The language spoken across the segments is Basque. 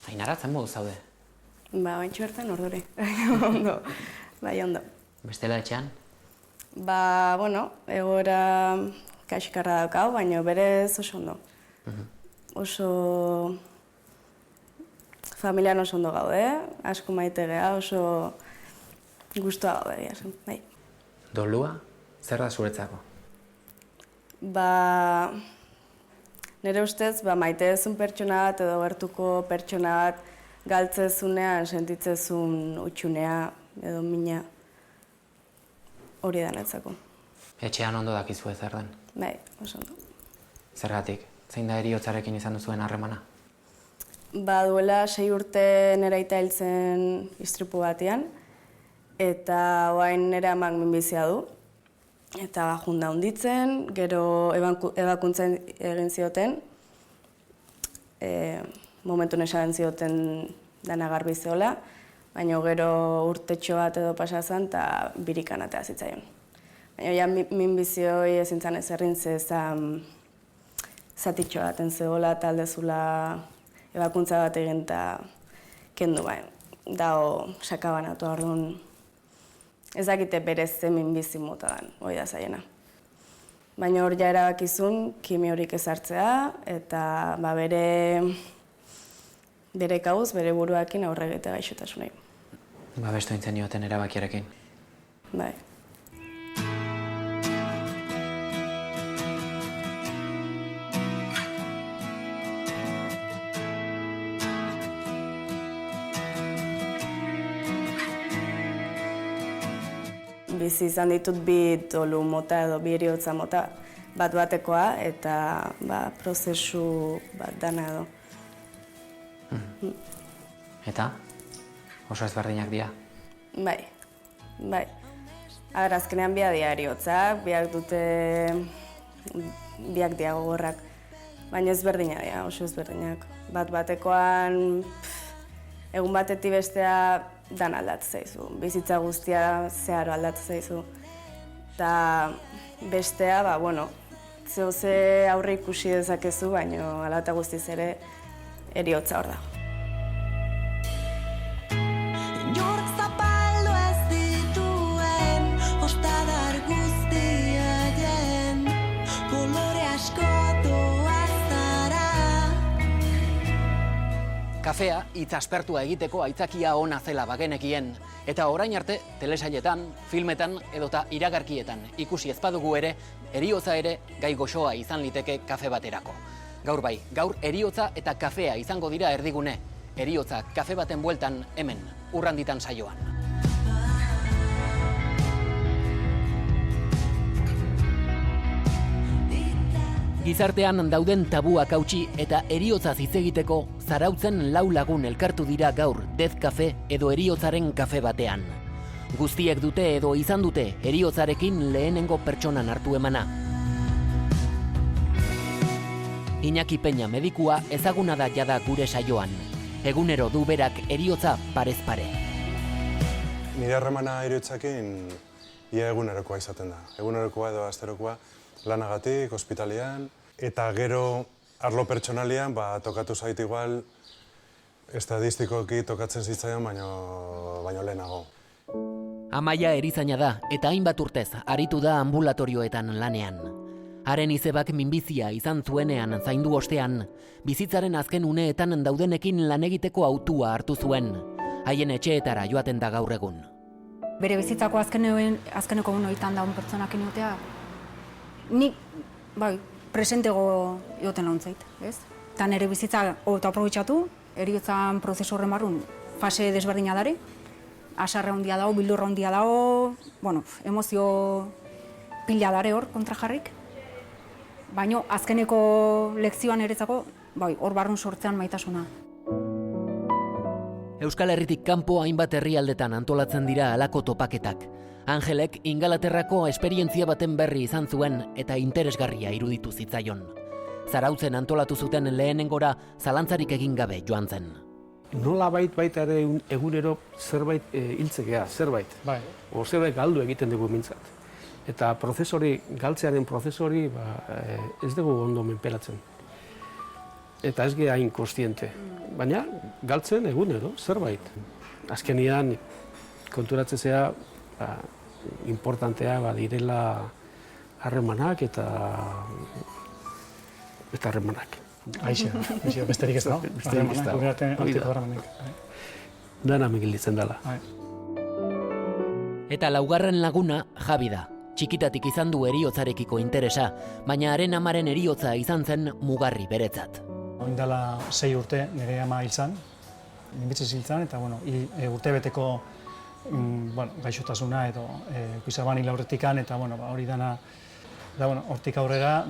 Ainara, zen modu zaude? Baintxo bertan ordure. Ondo, bai ondo. Bestela etxean? Egoera kaskarra daukau, baina berez oso ondo. Oso familian oso ondo gaude, asko maite geha, oso guztua gaude, egia bai. Dolua, zer da zuretzako? Nire ustez, maite ezun pertsona bat edo gertuko pertsona bat galtzezunean sentitzezun utxunea edo mina hori da netzako. Etxean ondo dakizue zer den? Bai, oso ondo. Zergatik, zein da heriotzarekin izan duzuen harremana? Duela 6 urte nire aita hiltzen istripu batean, eta orain nire amak minbizia du. Eta junda hunditzen, gero ebakuntzen egin zioten, momentu nesaren zioten dana garbi zeola, baina gero urtetxo bat edo pasa zen eta birikan atea zitzaion. Baina ja minbizioi ezin zan ez errin zezan zatitxo baten zeola eta aldezula ebakuntza bat egin eta kendu bai. Dao sakabanatu orduan. Ez dakite berez ze minbizi mota dan, hori da zaiena. Baina hor ja erabakizun, kimi horik ezartzea, eta bere kauz, bere buruakin aurre egite gaixotasunei. Babestu intzen nioten erabakiarekin. Bai. Bizi izan ditut bi dolu mota edo bi heriotza mota bat batekoa eta prozesu bat dana edo. Eta? Oso ezberdinak dira? Bai. Azkenean biak dira heriotzak, biak dira gogorrak, baina ezberdinak dira, oso ezberdinak. Bat batekoan egun batetik bestea dan aldatzen zaizu, bizitza guztia zeharo aldatzen zaizu. Eta bestea, zeo ze aurre ikusi dezakezu, baina ala eta guztiz ere heriotza hor da. Kafea hitz aspertua egiteko aitzakia ona zela bagenekien, eta orain arte telesailetan, filmetan edota iragarkietan ikusi ez badugu ere, heriotza ere gai goxoa izan liteke kafe baterako. Gaur bai, gaur heriotza eta kafea izango dira erdigune. Heriotza kafe baten bueltan hemen, Urranditan saioan. Gizartean dauden tabuak hautsi eta heriotza hitz egiteko Zarautzen 4 lagun elkartu dira gaur Death Cafe edo heriotzaren kafe batean. Guztiek dute edo izan dute heriotzarekin lehenengo pertsonan hartu emana. Iñaki Peña medikua ezaguna da jada gure saioan. Egunero du berak heriotza parez pare. Nire harremana heriotzakin ia egunerokoa izaten da. Egunerokoa edo asterokoa lanagatik, ospitalean, eta gero arlo pertsonalian tokatu zait igual estadistikoki tokatzen zitzaion baino lehenago. Amaia erizaina da eta hainbat urtez aritu da ambulatorioetan lanean. Haren izebak minbizia izan zuenean zaindu ostean, bizitzaren azken uneetan daudenekin lan egiteko hautua hartu zuen. Haien etxeetara joaten da gaur egun. Bere bizitzako azkeneko unoetan daun pertsonakin jotea, nik presentego joten launtzait, ez? Eta nire bizitza eta aprobetxatu, heriotzan prozesu horren barrun fase desberdina dare, asarra handia dago, bildurra handia dago, emozio pila dare hor kontrajarrik. Baina azkeneko lekzioan eretzako, hor barrun sortzean maitasuna. Euskal Herritik kanpo hainbat herrialdetan antolatzen dira halako topaketak. Angelek Ingalaterrako esperientzia baten berri izan zuen eta interesgarria iruditu zitzaion. Zarautzen antolatu zuten lehenengora zalantzarik egin gabe joan zen. Nola baita ere egunero zerbait hiltzekea, zerbait. O zerbait galdu egiten dugu mintzat. Eta galtzearen prozesori ez dugu ondo menperatzen. Eta ez geha inkostiente. baina galtzen egunero, zerbait. Azkenian konturatzea importantea direla harremanak eta harremanak. Aixe, besterik ez da. Besterik ez da. Dana migilditzen dela. Eta laugarren laguna Javi da. Txikitatik izan du eriotzarekiko interesa, baina haren amaren eriotza izan zen mugarri beretzat. Oindala 6 urte nire ama hil zan, minbitzez hil zan, eta urte beteko gaixotasuna edo kuizaban hil aurretikan, eta hori dana, hortik aurrera,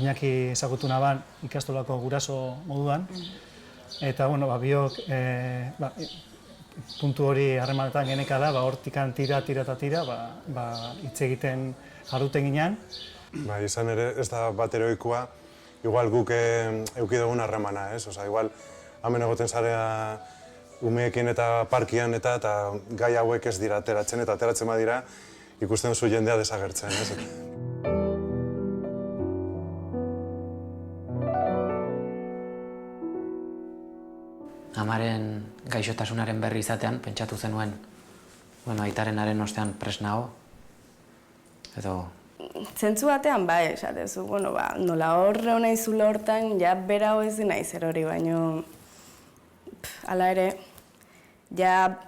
Iñaki ezagutu naban ikastolako guraso moduan, eta biok puntu hori harremanetan genekala, hortikan tira, hitz egiten jarduten ginen. Izan ere, ez da bat eroikoa, igual guk eduki dugun harremana, ez? Igual, hemen egoten zarea umeekin eta parkian eta gai hauek ez dira ateratzen, eta ateratzen badira ikusten duzu jendea desagertzen, ez? Amaren gaixotasunaren berri izatean, pentsatu zenuen, aitarenaren ostean presnago, edo... Zentzu batean esatezu, nola horre hona izula hortan, ja bera hoezi nahi zer hori, baino... Hala ere, ja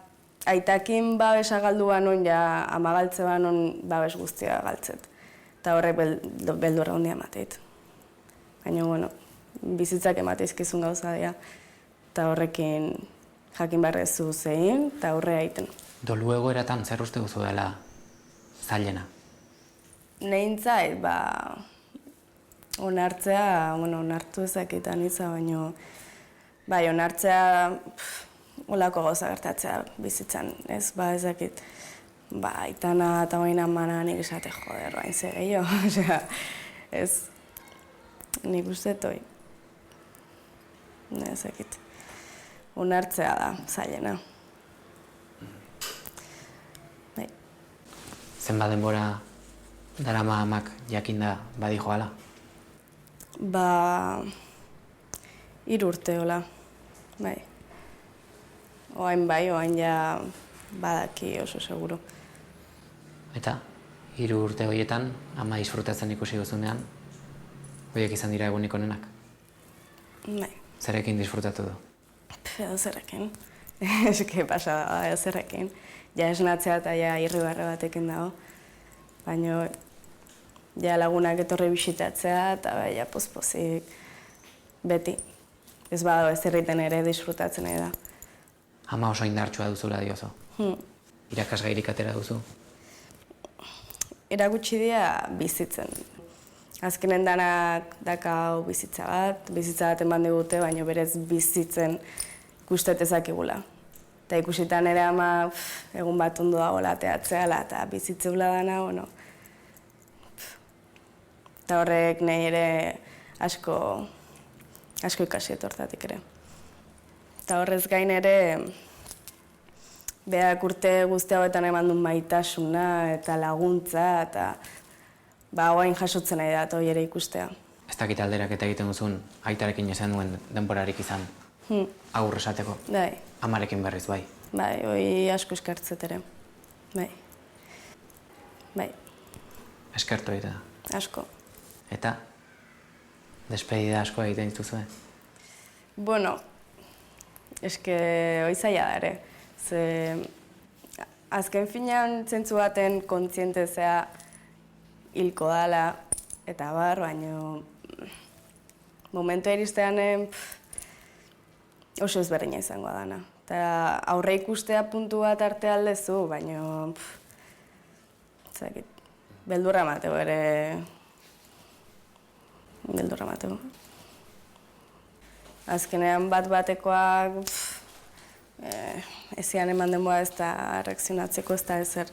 aitakin babesa galdu banon, ja amagaltze banon babes guztia galtzet. Eta horrek beldurra hondia emateit. Baina, bizitzak emateizkizun gauza dira. Eta horrekin jakin barrezu zein, eta aurrea egiten. Dolu egoeratan zer uste duzu dela zailena? Nehintzait, onartzea, onartu ezakitan izan, baina onartzea olako gauza gertatzea bizitzan, ez? Ezakit, aitana eta oin amana nik esate joder, bain ze gehiago, ez, nik uste toi. Ezakit. Onartzea da, zailena. Zenbat denbora darama amak jakinda badi joala? 3 urte hola, bai. Oain ja badaki oso seguro. Eta, 3 urte horietan, ama disfrutatzen ikusi duzunean, horiek izan dira egunik onenak? Bai. Zerekin disfrutatu du? Edo zerrekin. Eske pasada da, edo zerrekin. Ja esnatzea eta ja irribarre batekin dago. Baina, ja lagunak etorri bisitatzea eta ja pozpozik beti. Ez badago ez erriten ere disfrutatzen nahi da. Ama oso indartsua duzula diozu. Irakasgairik atera duzu? Erakutsi dira bizitzen. Azkenen danak dakau bizitza bat eman digute, baina berez bizitzen ikustet ezakigula. Eta ikusitan ere ama egun bat ondo dagoela teatzeala eta bizitzeula dana, Eta horrek nahi ere asko ikasi etortatik ere. Eta horrez gain ere, berak urte guzti hauetan eman duen maitasuna eta laguntza eta oain jasotzen nahi da hori ere ikustea. Ez dakit alderak eta egiten duzun, aitarekin esan duen denborarik izan, aurre esateko. Bai. Amarekin berriz, bai. Bai, hori asko eskertzet ere. Bai. Bai. Eskertu egiten da. Asko. Eta, despedida asko egiten dituzue? Bueno, eske hori zaila da ere. Ze, azken finean zentzu baten kontzientezea hilko dala, eta baino momentu iristean oso ezberdina izango dana. Eta aurre ikustea puntu bat arte aldezu, baino beldurra mateo ere, beldurra mateo. Azkenean batekoak ezian eman denboa ez da reakzionatzeko ez da ezer.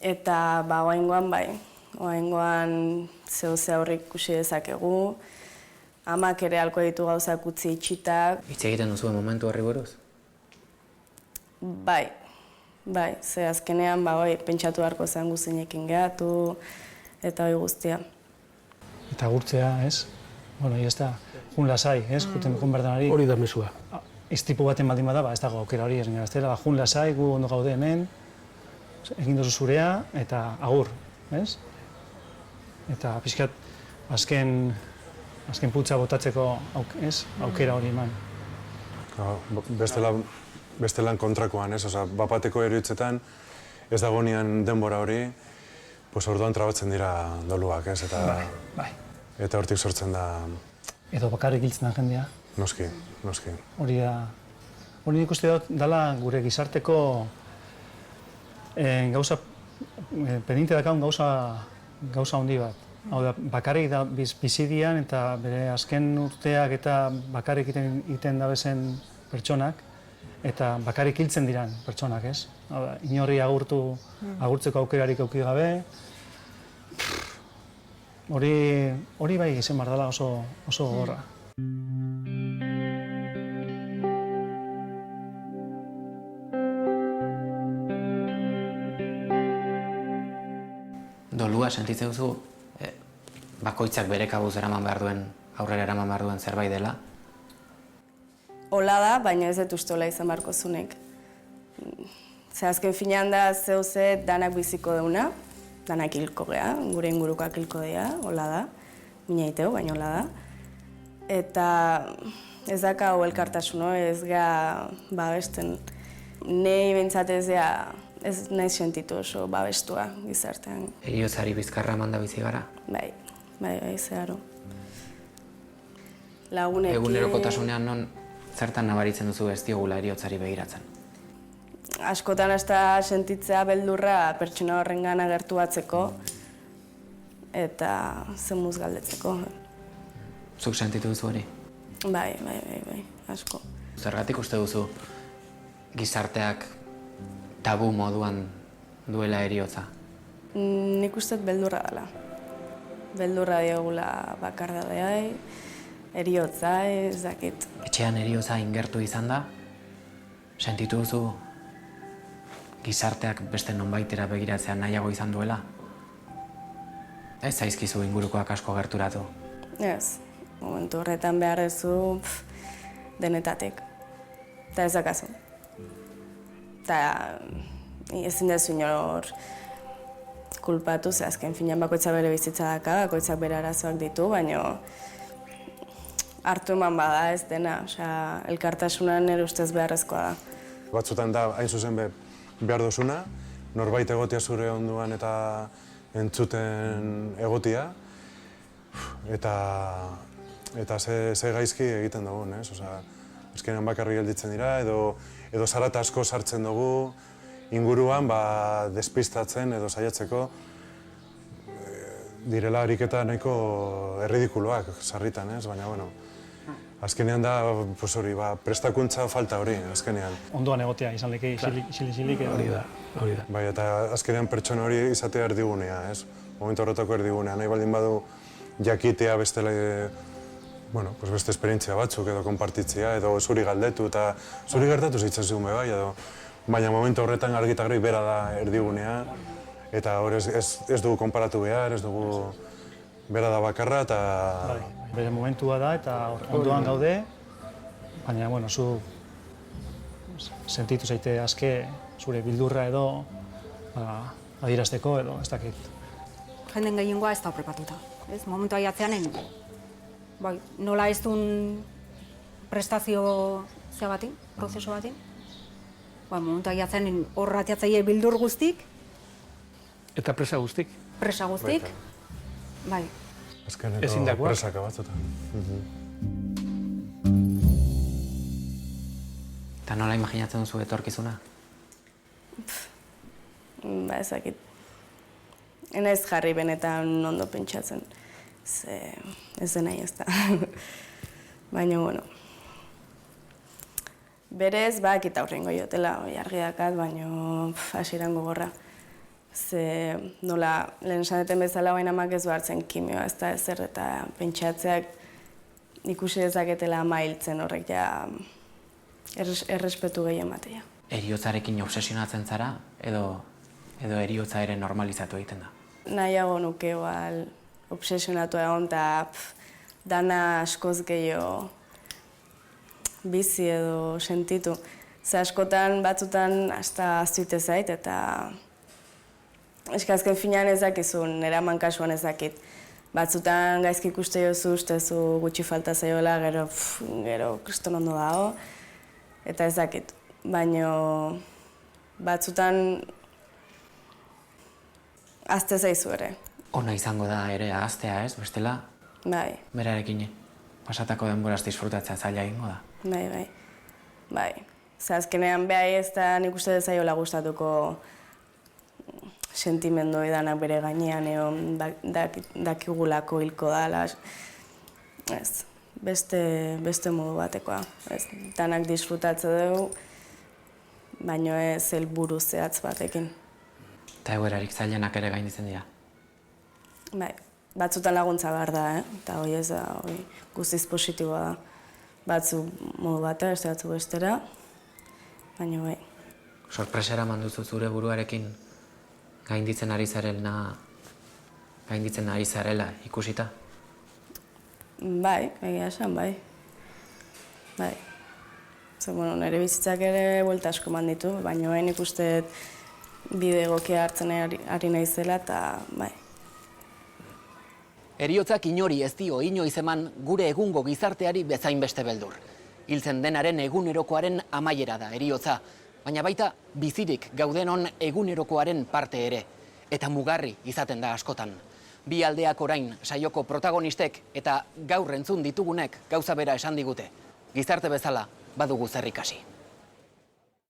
Eta oaingoan bai, oaingoan zehose aurrik ikusi dezakegu, amak ere halko ditu gauzak utzi itxita. Hitz egiten duzu momentu horri buruz? Bai, ze azkenean pentsatu beharko zen guzinekin gehatu eta hori guztia. Eta gurtzea, ez? bueno, ez da, jun lasai, ez, jun berdanari. Hori da mesua. Iztipu baten baldin bada, ez dago aukera hori, ez gaztela, jun lasai, gu ondo gaude hemen, egin duzu zurea, eta agur, ez? Eta pixkat, azken putza botatzeko aukera hori eman. Bestelan kontrakoan, ez? Osa, bapateko eroitzetan, ez dagoenean denbora hori, orduan trabatzen dira doluak, ez? Eta hortik sortzen da... Edo bakarrik hiltzen da jendea. Noski. Hori nik uste dut dela gure gizarteko gauza, pendiente dakaun gauza handi bat. Hau da, bakarrik da bizidian eta bere azken urteak eta bakarrik egiten dabezen pertsonak eta bakarrik hiltzen diran pertsonak, ez? Hau da, inorri agurtzeko aukerarik eduki gabe. Hori bai izan behar dela oso gogorra. Dolua sentitzen duzu, bakoitzak bere kabuz eraman behar duen, aurrera eraman behar duen zerbait dela? Hola da, baina ez dut uste hola izan beharko zunek. Ze azken finean da zeuze danak biziko deuna, danak hilko geha, gure ingurukoak hilko dira, hola da, minaiteo, baina hola da. Eta ez daka hau elkartasuno, ez geha babesten. Nei bentsatez ez nahi sentitu oso babestua gizartean. Heriotzari bizkarra manda bizi gara? Bai, zeharo. Lagunekin... Egunerokotasunean non zertan nabaritzen duzu ez diogula heriotzari begiratzen? Askotan hasta sentitzea beldurra pertsona horrengan agertu batzeko eta zemuz galdetzeko. Zuk sentitu duzu hori? Bai, asko. Zergatik uste duzu gizarteak tabu moduan duela heriotza? Nik uste beldurra dela. Beldurra diogula bakardadeai, heriotza, ez dakit. Etxean heriotza ingertu izan da, sentitu duzu gizarteak beste nonbaitera begiratzea nahiago izan duela? Ez zaizkizu ingurukoak asko gerturatu? Ez, momentu horretan behar duzu denetatik. Eta ez dakazu. Eta ezin dezu inor kulpatu, ze azken finean bakoitzak bere bizitza daka, bakoitzak bere arazoak ditu, baina hartu eman bada ez dena, elkartasunan nire ustez beharrezkoa da. Batzutan da, hain zuzen behar duzuna, norbait egotia zure onduan eta entzuten egotia, eta ze gaizki egiten dugun, ez? Azkenean bakarrik gelditzen dira, edo zarata asko sartzen dugu, inguruan despistatzen edo saiatzeko direla ariketa nahiko erridikuloak sarritan, ez? Baina, azkenean da, prestakuntza falta hori, azkenean. Ondoan egotea izan leke, isilik edo. Hori da. Bai, eta azkenean pertsona hori izatea erdigunea, ez? Momentu horretako erdigunea. Nahi baldin badu jakitea beste esperientzia batzuk edo konpartitzea, edo zuri galdetu eta zuri gertatu zitzen zuen bai, baina momentu horretan argi eta garbi bera da erdigunea, eta hor ez dugu konparatu behar, ez dugu bera da bakarra eta... Bere momentua da eta ondoan gaude, baina, zu sentitu zaite aske zure bildurra edo adierazteko edo ez dakit. Jenden gehiengoa ez da prepatuta. Momentu aiatzeanen, nola ez duen prestazio prozesu batin. Momentu aiatzeanen horratiatzaile bildur guztik. Eta presa guztik. Presa guztik, bai. Azkeneko presaka batzutan. Eta nola imaginatzen duzu etorkizuna? Ezakit. Enaiz jarri benetan ondo pentsatzen. Ez da nahi ez da. Baina, berez, bakit aurrengo jotela, argi dakat, baina hasieran gogorra. Ze nola, lehen esan bezala baina amak ez du hartzen kimioa, ez da ezer eta pentsatzeak ikusi dezaketela ama hiltzen horrek ja errespetu gehien batea. Heriotzarekin obsesionatzen zara edo heriotza ere normalizatu egiten da? Nahiago nuke obsesionatu egon eta dana askoz gehiago bizi edo sentitu. Ze askotan, batzutan, hasta aztuite zait, eta azken finean ez dakizun, eraman kasuan ez dakit. Batzutan gaizki ikuste jozu, ustezu gutxi falta zaiola, gero kriston ondo dago, eta ez dakit. Baina batzutan azte zaizu ere. Ona izango da ere ahaztea, ez? Bestela, Bai, berarekin pasatako denboraz disfrutatzea zaila egingo da. bai. Ze azkenean behai ez da nik uste zaiola gustatuko sentimendu edanak bere gainean, dakigulako hilko dala. Ez, beste modu batekoa. Ez, danak disfrutatze dugu, baino ez helburu zehatz batekin. Eta egoerarik zailenak ere gainditzen dira. Bai, batzutan laguntza behar da, eta hori ez da, guztiz positiboa da. Batzu modu batera, beste batzu bestera, baina bai. Sorpresera manduzu zure buruarekin gainditzen ari zarela ikusita? Bai, egia esan, bai. Bai. Zer, nire bizitzak ere buelta asko eman ditu, baina hain ikuste bide egokia hartzen ari naizela, eta bai. Heriotzak inori ez dio inoiz eman gure egungo gizarteari bezain beste beldur. Hiltzen denaren egunerokoaren amaiera da heriotza, baina baita bizirik gaudenon egunerokoaren parte ere, eta mugarri izaten da askotan. Bi aldeak orain saioko protagonistek eta gaur entzun ditugunek gauza bera esan digute. Gizarte bezala badugu zer ikasi.